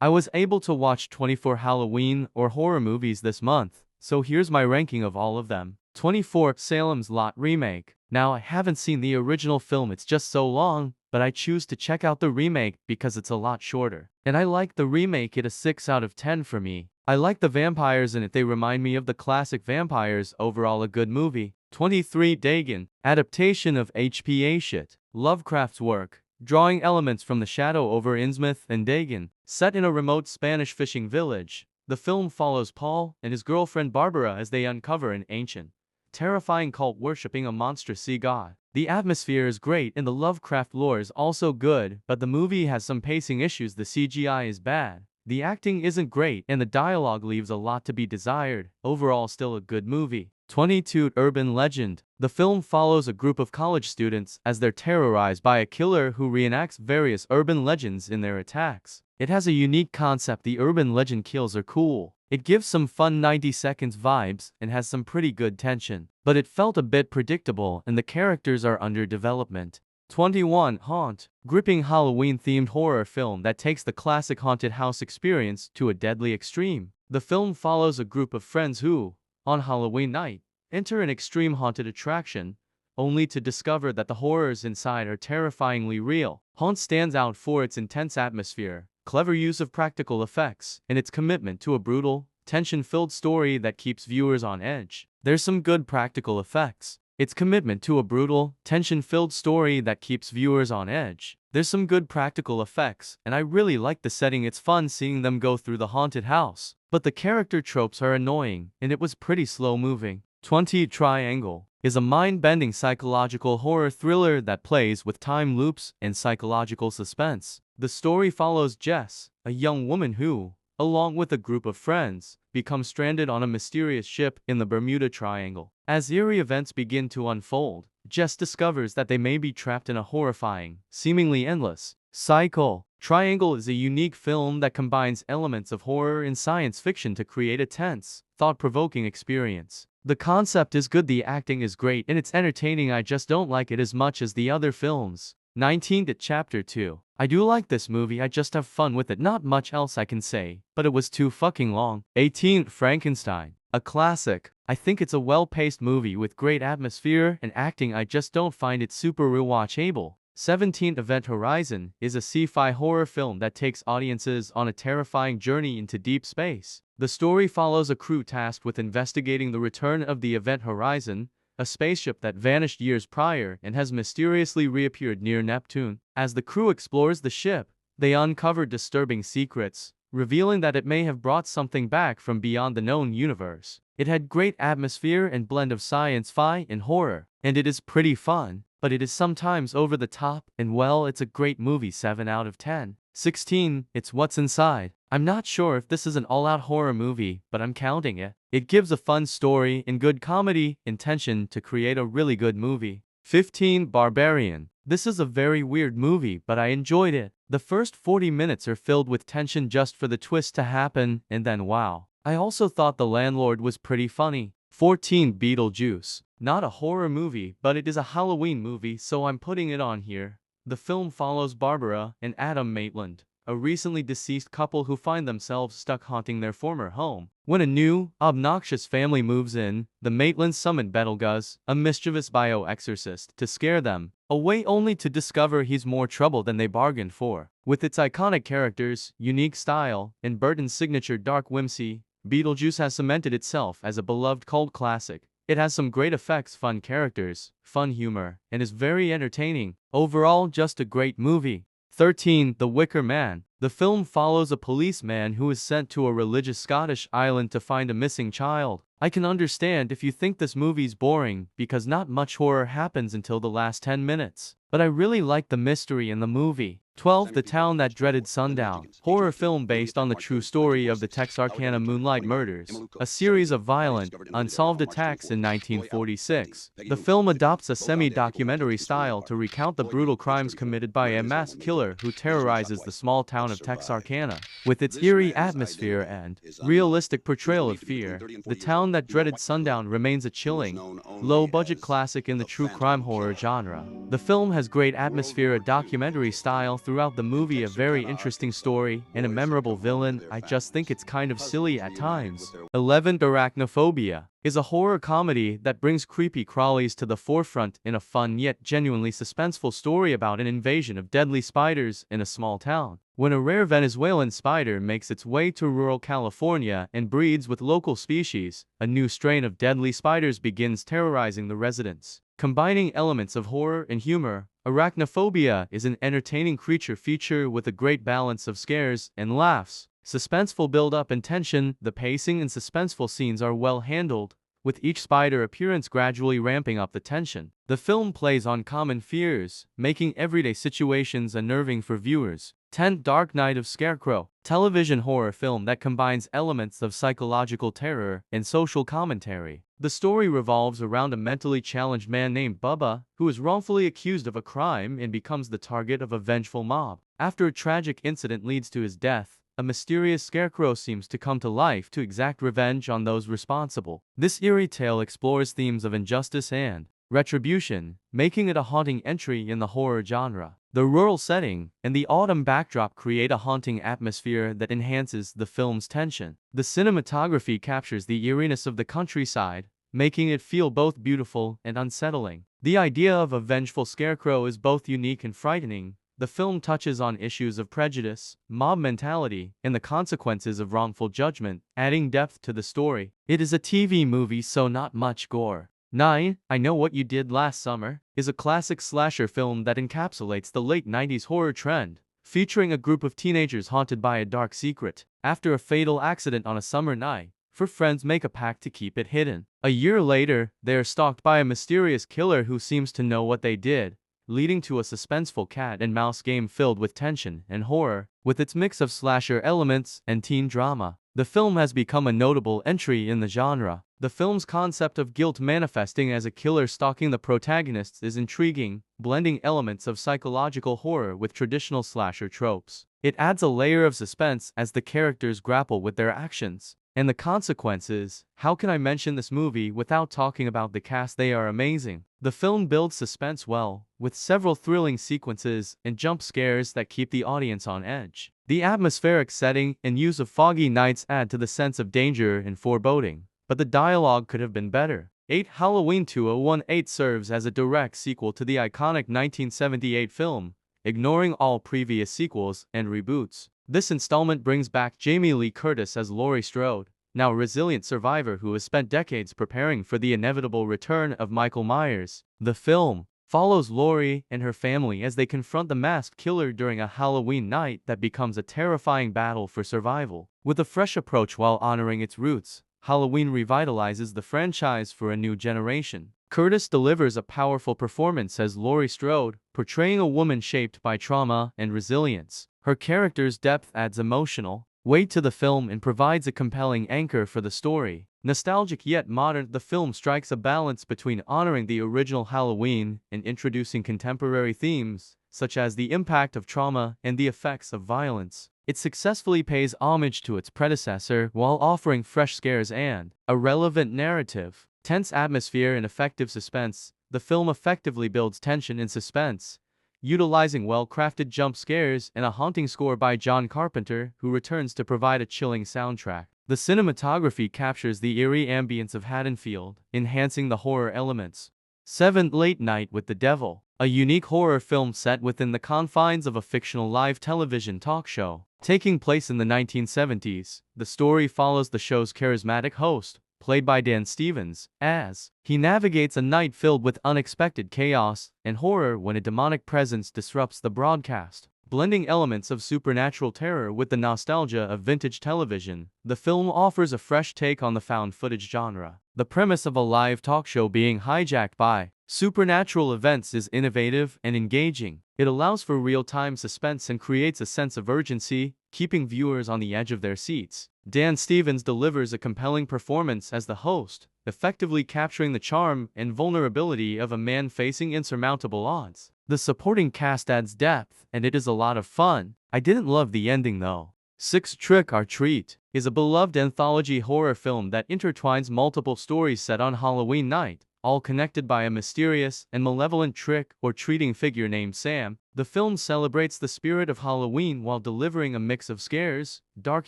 I was able to watch 24 Halloween or horror movies this month, so here's my ranking of all of them. 24 Salem's Lot Remake. Now I haven't seen the original film, it's just so long, but I choose to check out the remake because it's a lot shorter. And I like the remake, it a 6 out of 10 for me. I like the vampires in it, they remind me of the classic vampires, overall a good movie. 23 Dagon. Adaptation of H.P. Shit. Lovecraft's work, drawing elements from the shadow over Innsmouth and Dagon. Set in a remote Spanish fishing village, the film follows Paul and his girlfriend Barbara as they uncover an ancient, terrifying cult worshipping a monster sea god. The atmosphere is great and the Lovecraft lore is also good, but the movie has some pacing issues. The CGI is bad, the acting isn't great, and the dialogue leaves a lot to be desired. Overall, still a good movie. 22 Urban Legend. The film follows a group of college students as they're terrorized by a killer who reenacts various urban legends in their attacks. It has a unique concept. The urban legend kills are cool. It gives some fun 90 seconds vibes and has some pretty good tension. But it felt a bit predictable and the characters are under development. 21 Haunt. Gripping Halloween-themed horror film that takes the classic haunted house experience to a deadly extreme. The film follows a group of friends who, on Halloween night, enter an extreme haunted attraction, only to discover that the horrors inside are terrifyingly real. Haunt stands out for its intense atmosphere, clever use of practical effects, and its commitment to a brutal, tension-filled story that keeps viewers on edge. There's some good practical effects. Its commitment to a brutal, tension-filled story that keeps viewers on edge. There's some good practical effects, and I really like the setting. It's fun seeing them go through the haunted house. But the character tropes are annoying, and it was pretty slow-moving. 20 Triangle is a mind-bending psychological horror thriller that plays with time loops and psychological suspense. The story follows Jess, a young woman who, along with a group of friends, becomes stranded on a mysterious ship in the Bermuda Triangle. As eerie events begin to unfold, Jess discovers that they may be trapped in a horrifying, seemingly endless cycle. Triangle is a unique film that combines elements of horror and science fiction to create a tense, thought-provoking experience. The concept is good, the acting is great, and it's entertaining. I just don't like it as much as the other films. 19 to Chapter 2. I do like this movie, I just have fun with it, not much else I can say, but it was too fucking long. 18 Frankenstein. A classic. I think it's a well-paced movie with great atmosphere and acting, I just don't find it super rewatchable. 17 Event Horizon is a sci-fi horror film that takes audiences on a terrifying journey into deep space. The story follows a crew tasked with investigating the return of the Event Horizon, a spaceship that vanished years prior and has mysteriously reappeared near Neptune. As the crew explores the ship, they uncover disturbing secrets, revealing that it may have brought something back from beyond the known universe. It had great atmosphere and blend of science-fi and horror, and it is pretty fun, but it is sometimes over the top, and well, it's a great movie. 7 out of 10. 16 It's What's Inside. I'm not sure if this is an all-out horror movie, but I'm counting it. It gives a fun story and good comedy intention to create a really good movie. 15 Barbarian. This is a very weird movie, but I enjoyed it. The first 40 minutes are filled with tension just for the twist to happen, and then wow. I also thought The Landlord was pretty funny. 14 Beetlejuice. Not a horror movie, but it is a Halloween movie, so I'm putting it on here. The film follows Barbara and Adam Maitland, a recently deceased couple who find themselves stuck haunting their former home. When a new, obnoxious family moves in, the Maitlands summon Betelgeuse, a mischievous bio-exorcist, to scare them away, only to discover he's more trouble than they bargained for. With its iconic characters, unique style, and Burton's signature dark whimsy, Beetlejuice has cemented itself as a beloved cult classic. It has some great effects, fun characters, fun humor, and is very entertaining. Overall, just a great movie. 13 The Wicker Man. The film follows a policeman who is sent to a religious Scottish island to find a missing child. I can understand if you think this movie's boring, because not much horror happens until the last 10 minutes. But I really like the mystery in the movie. 12 The Town That Dreaded Sundown. Horror film based on the true story of the Texarkana Moonlight Murders, a series of violent, unsolved attacks in 1946. The film adopts a semi-documentary style to recount the brutal crimes committed by a mass killer who terrorizes the small town of Texarkana. With its eerie atmosphere and realistic portrayal of fear, The Town That Dreaded Sundown remains a chilling, low-budget classic in the true crime horror genre. The film has great atmosphere, a documentary style throughout the movie, a very interesting story, and a memorable villain. I just think it's kind of silly at times. 11. Arachnophobia is a horror comedy that brings creepy crawlies to the forefront in a fun yet genuinely suspenseful story about an invasion of deadly spiders in a small town. When a rare Venezuelan spider makes its way to rural California and breeds with local species, a new strain of deadly spiders begins terrorizing the residents. Combining elements of horror and humor, Arachnophobia is an entertaining creature feature with a great balance of scares and laughs. Suspenseful build-up and tension, the pacing and suspenseful scenes are well handled, with each spider appearance gradually ramping up the tension. The film plays on common fears, making everyday situations unnerving for viewers. 10. Dark Night of Scarecrow, television horror film that combines elements of psychological terror and social commentary. The story revolves around a mentally challenged man named Bubba, who is wrongfully accused of a crime and becomes the target of a vengeful mob. After a tragic incident leads to his death, a mysterious scarecrow seems to come to life to exact revenge on those responsible. This eerie tale explores themes of injustice and retribution, making it a haunting entry in the horror genre. The rural setting and the autumn backdrop create a haunting atmosphere that enhances the film's tension. The cinematography captures the eeriness of the countryside, making it feel both beautiful and unsettling. The idea of a vengeful scarecrow is both unique and frightening. The film touches on issues of prejudice, mob mentality, and the consequences of wrongful judgment, adding depth to the story. It is a TV movie, so not much gore. 9. I Know What You Did Last Summer is a classic slasher film that encapsulates the late 90s horror trend, featuring a group of teenagers haunted by a dark secret. After a fatal accident on a summer night, four friends make a pact to keep it hidden. A year later, they are stalked by a mysterious killer who seems to know what they did, leading to a suspenseful cat and mouse game filled with tension and horror. With its mix of slasher elements and teen drama, the film has become a notable entry in the genre. The film's concept of guilt manifesting as a killer stalking the protagonists is intriguing, blending elements of psychological horror with traditional slasher tropes. It adds a layer of suspense as the characters grapple with their actions and the consequences. How can I mention this movie without talking about the cast? They are amazing. The film builds suspense well, with several thrilling sequences and jump scares that keep the audience on edge. The atmospheric setting and use of foggy nights add to the sense of danger and foreboding, but the dialogue could have been better. 8. Halloween 2018 serves as a direct sequel to the iconic 1978 film, ignoring all previous sequels and reboots. This installment brings back Jamie Lee Curtis as Laurie Strode, now a resilient survivor who has spent decades preparing for the inevitable return of Michael Myers. The film follows Laurie and her family as they confront the masked killer during a Halloween night that becomes a terrifying battle for survival. With a fresh approach while honoring its roots, Halloween revitalizes the franchise for a new generation. Curtis delivers a powerful performance as Laurie Strode, portraying a woman shaped by trauma and resilience. Her character's depth adds emotional weight to the film and provides a compelling anchor for the story. Nostalgic yet modern, the film strikes a balance between honoring the original Halloween and introducing contemporary themes, such as the impact of trauma and the effects of violence. It successfully pays homage to its predecessor while offering fresh scares and a relevant narrative. Tense atmosphere and effective suspense, the film effectively builds tension and suspense, utilizing well-crafted jump scares and a haunting score by John Carpenter, who returns to provide a chilling soundtrack. The cinematography captures the eerie ambience of Haddonfield, enhancing the horror elements. 7. Late Night with the Devil, a unique horror film set within the confines of a fictional live television talk show. Taking place in the 1970s, the story follows the show's charismatic host, played by Dan Stevens, as he navigates a night filled with unexpected chaos and horror when a demonic presence disrupts the broadcast. Blending elements of supernatural terror with the nostalgia of vintage television, the film offers a fresh take on the found footage genre. The premise of a live talk show being hijacked by supernatural events is innovative and engaging. It allows for real-time suspense and creates a sense of urgency, keeping viewers on the edge of their seats. Dan Stevens delivers a compelling performance as the host, effectively capturing the charm and vulnerability of a man facing insurmountable odds. The supporting cast adds depth, and it is a lot of fun. I didn't love the ending though. 6. Trick or Treat is a beloved anthology horror film that intertwines multiple stories set on Halloween night, all connected by a mysterious and malevolent trick or treating figure named Sam. The film celebrates the spirit of Halloween while delivering a mix of scares, dark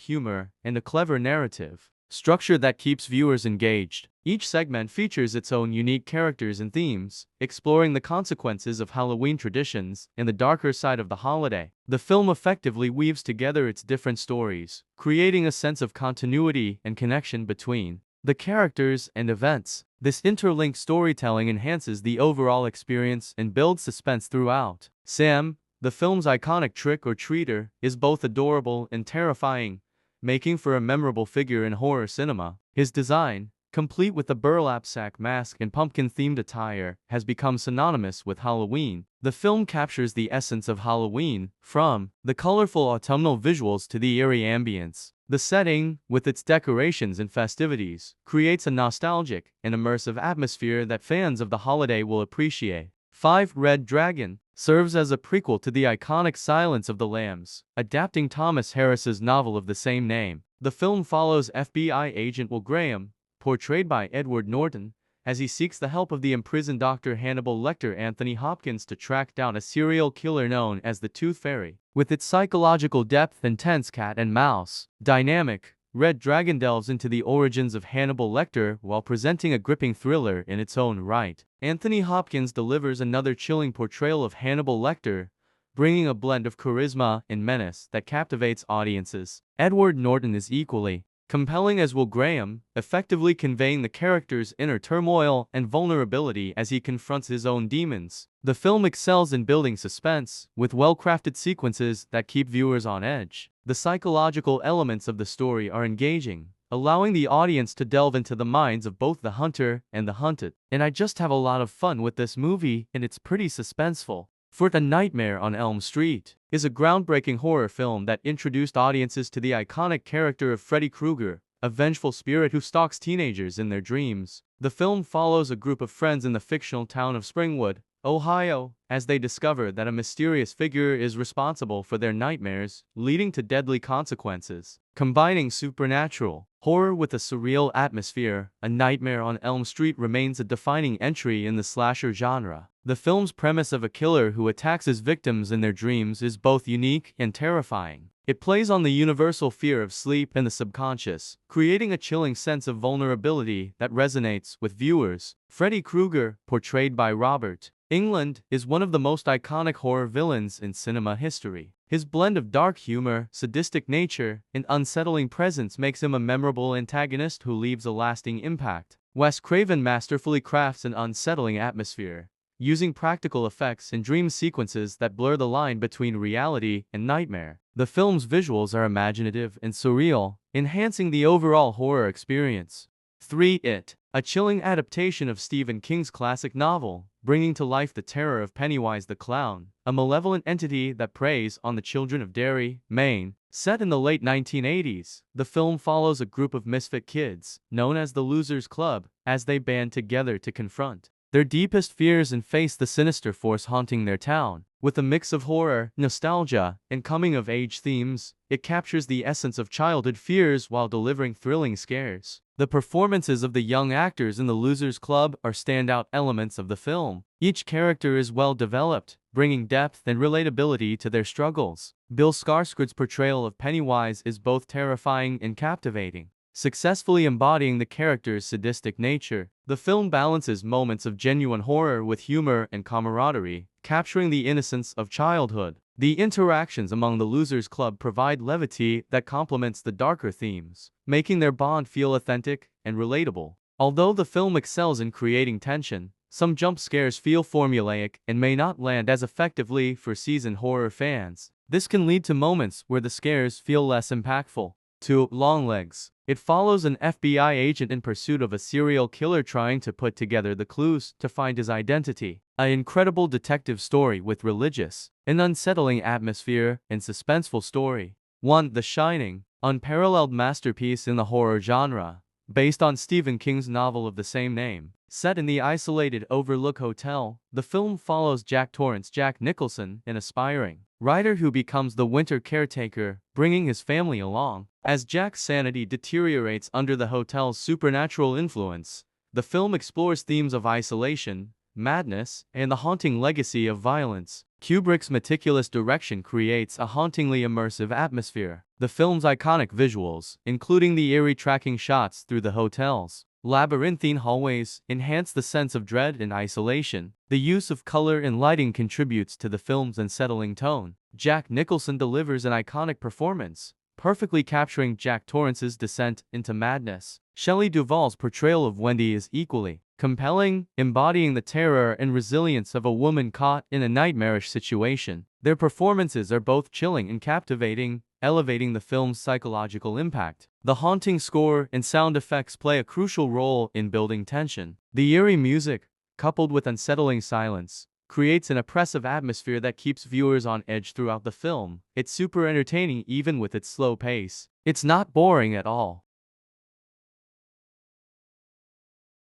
humor, and a clever narrative structure that keeps viewers engaged. Each segment features its own unique characters and themes, exploring the consequences of Halloween traditions and the darker side of the holiday. The film effectively weaves together its different stories, creating a sense of continuity and connection between the characters and events. This interlinked storytelling enhances the overall experience and builds suspense throughout. Sam, the film's iconic trick-or-treater, is both adorable and terrifying, making for a memorable figure in horror cinema. His design, complete with a burlap sack mask and pumpkin-themed attire, has become synonymous with Halloween. The film captures the essence of Halloween, from the colorful autumnal visuals to the eerie ambience. The setting, with its decorations and festivities, creates a nostalgic and immersive atmosphere that fans of the holiday will appreciate. 5. Red Dragon serves as a prequel to the iconic Silence of the Lambs, adapting Thomas Harris's novel of the same name. The film follows FBI agent Will Graham, portrayed by Edward Norton, as he seeks the help of the imprisoned Dr. Hannibal Lecter Anthony Hopkins to track down a serial killer known as the Tooth Fairy. With its psychological depth and tense cat and mouse dynamic, Red Dragon delves into the origins of Hannibal Lecter while presenting a gripping thriller in its own right. Anthony Hopkins delivers another chilling portrayal of Hannibal Lecter, bringing a blend of charisma and menace that captivates audiences. Edward Norton is equally compelling as Will Graham, effectively conveying the character's inner turmoil and vulnerability as he confronts his own demons. The film excels in building suspense, with well-crafted sequences that keep viewers on edge. The psychological elements of the story are engaging, allowing the audience to delve into the minds of both the hunter and the hunted. And I just have a lot of fun with this movie, and it's pretty suspenseful. A Nightmare on Elm Street is a groundbreaking horror film that introduced audiences to the iconic character of Freddy Krueger, a vengeful spirit who stalks teenagers in their dreams. The film follows a group of friends in the fictional town of Springwood, Ohio, as they discover that a mysterious figure is responsible for their nightmares, leading to deadly consequences. Combining supernatural horror with a surreal atmosphere, A Nightmare on Elm Street remains a defining entry in the slasher genre. The film's premise of a killer who attacks his victims in their dreams is both unique and terrifying. It plays on the universal fear of sleep and the subconscious, creating a chilling sense of vulnerability that resonates with viewers. Freddy Krueger, portrayed by Robert Englund, is one of the most iconic horror villains in cinema history. His blend of dark humor, sadistic nature, and unsettling presence makes him a memorable antagonist who leaves a lasting impact. Wes Craven masterfully crafts an unsettling atmosphere, using practical effects and dream sequences that blur the line between reality and nightmare. The film's visuals are imaginative and surreal, enhancing the overall horror experience. 3. It, a chilling adaptation of Stephen King's classic novel, bringing to life the terror of Pennywise the Clown, a malevolent entity that preys on the children of Derry, Maine. Set in the late 1980s, the film follows a group of misfit kids, known as the Losers Club, as they band together to confront their deepest fears and face the sinister force haunting their town. With a mix of horror, nostalgia, and coming-of-age themes, it captures the essence of childhood fears while delivering thrilling scares. The performances of the young actors in the Losers Club are standout elements of the film. Each character is well developed, bringing depth and relatability to their struggles. Bill Skarsgård's portrayal of Pennywise is both terrifying and captivating, successfully embodying the character's sadistic nature. The film balances moments of genuine horror with humor and camaraderie, capturing the innocence of childhood. The interactions among the Losers Club provide levity that complements the darker themes, making their bond feel authentic and relatable. Although the film excels in creating tension, some jump scares feel formulaic and may not land as effectively for seasoned horror fans. This can lead to moments where the scares feel less impactful. 2. Longlegs. It follows an FBI agent in pursuit of a serial killer trying to put together the clues to find his identity. An incredible detective story with religious, an unsettling atmosphere, and suspenseful story. 1. The Shining. Unparalleled masterpiece in the horror genre, based on Stephen King's novel of the same name. Set in the isolated Overlook Hotel, the film follows Jack Torrance Jack Nicholson, an aspiring writer who becomes the winter caretaker, bringing his family along. As Jack's sanity deteriorates under the hotel's supernatural influence, The film explores themes of isolation, madness, and the haunting legacy of violence. Kubrick's meticulous direction creates a hauntingly immersive atmosphere. The film's iconic visuals, including the eerie tracking shots through the hotel's labyrinthine hallways, enhance the sense of dread and isolation. The use of color and lighting contributes to the film's unsettling tone. Jack Nicholson delivers an iconic performance, perfectly capturing Jack Torrance's descent into madness. Shelley Duvall's portrayal of Wendy is equally compelling, embodying the terror and resilience of a woman caught in a nightmarish situation. Their performances are both chilling and captivating, elevating the film's psychological impact. The haunting score and sound effects play a crucial role in building tension. The eerie music, coupled with unsettling silence, creates an oppressive atmosphere that keeps viewers on edge throughout the film. It's super entertaining even with its slow pace. It's not boring at all.